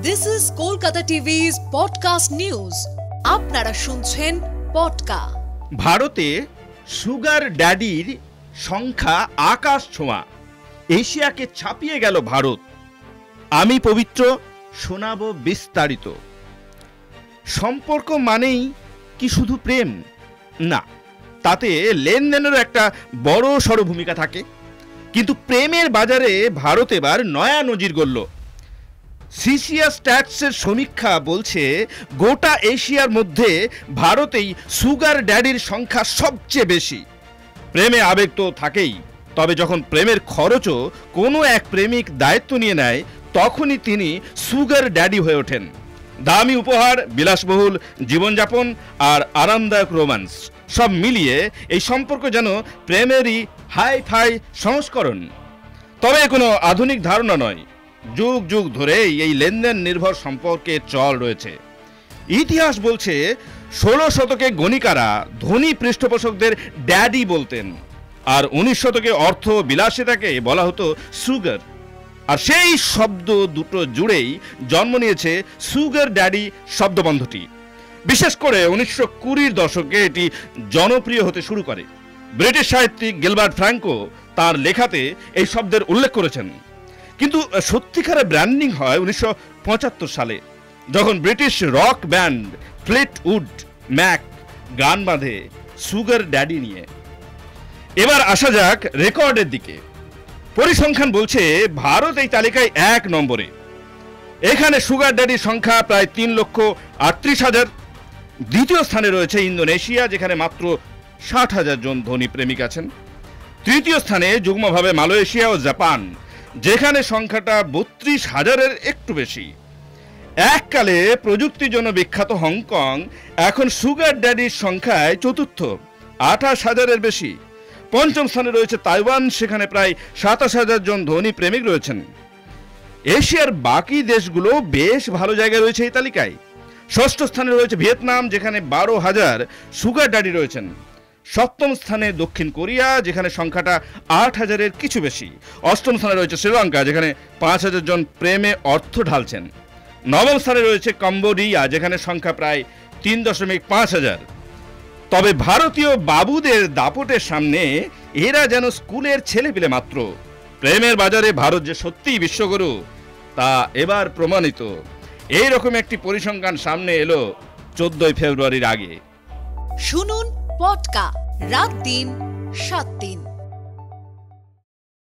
This is Kolkata TV's podcast news. আপনারা শুনছেন পডকা। ভারতে সুগার ড্যাডির সংখ্যা আকাশ ছোঁয়া, এশিয়াকে ছাপিয়ে গেল ভারত। আমি পবিত্র শোনাবো বিস্তারিত। সম্পর্ক মানেই কি শুধু প্রেম? না, তাতে লেনদেনেরও একটা বড় সড় ভূমিকা থাকে। কিন্তু প্রেমের বাজারে ভারত এবার নয়া নজির গড়ল। সিসিএস স্ট্যাটসের সমীক্ষা বলছে গোটা এশিয়ার মধ্যে ভারতেই সুগার ড্যাডির সংখ্যা সবচেয়ে বেশি। প্রেমে আবেগ তো থাকেই, তবে যখন প্রেমের খরচও কোনো এক প্রেমিক দায়িত্ব নিয়ে নেয়, তখনই তিনি সুগার ড্যাডি হয়ে ওঠেন। দামি উপহার, বিলাসবহুল জীবনযাপন আর আরামদায়ক রোম্যান্স সব মিলিয়ে এই সম্পর্ক যেন প্রেমেরই হাই ফাই সংস্করণ। তবে কোনো আধুনিক ধারণা নয়, যুগ যুগ ধরেই এই লেনদেন নির্ভর সম্পর্কের চল রয়েছে। ইতিহাস বলছে 16 শতকে গণিকারা ধনী পৃষ্ঠপোষকদের ড্যাডি বলতেন, আর 19 শতকে অর্থ বিলাসিতাকে বলা হতো সুগার। আর সেই শব্দ দুটো জুড়েই জন্ম নিয়েছে সুগার ড্যাডি শব্দবন্ধটি। বিশেষ করে 1920-র দশকে এটি জনপ্রিয় হতে শুরু করে। ব্রিটিশ সাহিত্যিক গিলবার্ট ফ্র্যাঙ্কো তার লেখাতে এই শব্দের উল্লেখ করেছেন। কিন্তু সত্যিকারের ব্র্যান্ডিং হয় 1975 সালে, যখন British rock band Fleetwood Mac গান বাঁধে সুগার ড্যাডি নিয়ে। এবার আসা যাক রেকর্ডের দিকে। পরিসংখ্যান বলছে ভারত এই তালিকায় 1 নম্বরে। এখানে সুগার ড্যাডির সংখ্যা প্রায় 3,38,000। দ্বিতীয় স্থানে রয়েছে ইন্দোনেশিয়া, যেখানে মাত্র 60,000 জন ধনী প্রেমিক আছেন। তৃতীয় স্থানে যুগ্মভাবে মালয়েশিয়া ও জাপান, যেখানে সংখ্যাটা 32,000-এর একটু বেশি। এককালে প্রযুক্তির জন্য বিখ্যাত হংকং এখন সুগার ড্যাডির সংখ্যায় চতুর্থ, 28,000-এর বেশি। পঞ্চম স্থানে রয়েছে তাইওয়ান, সেখানে প্রায় 27,000 জন ধনী প্রেমিক রয়েছেন। এশিয়ার বাকি দেশগুলো বেশ ভালো জায়গায় রয়েছে এই তালিকায়। ষষ্ঠ স্থানে রয়েছে ভিয়েতনাম, যেখানে 12,000 সুগার ড্যাডি রয়েছেন। সপ্তম স্থানে দক্ষিণ কোরিয়া, যেখানে সংখ্যাটা 8,000-এর কিছু বেশি। অষ্টম স্থানে রয়েছে শ্রীলঙ্কা, যেখানে 5,000 জন প্রেমে অর্থ ঢালছেন। নবম স্থানে রয়েছে কম্বোডিয়া, যেখানে সংখ্যা প্রায় 3,500। তবে ভারতীয় বাবুদের দাপটের সামনে এরা যেন স্কুলের ছেলেপিলে মাত্র। প্রেমের বাজারে ভারত যে সত্যিই বিশ্বগুরু, তা এবার প্রমাণিত। এইরকম একটি পরিসংখ্যান সামনে এলো 14 ফেব্রুয়ারির আগে। শুনুন পডকা, রাত দিন 7 দিন।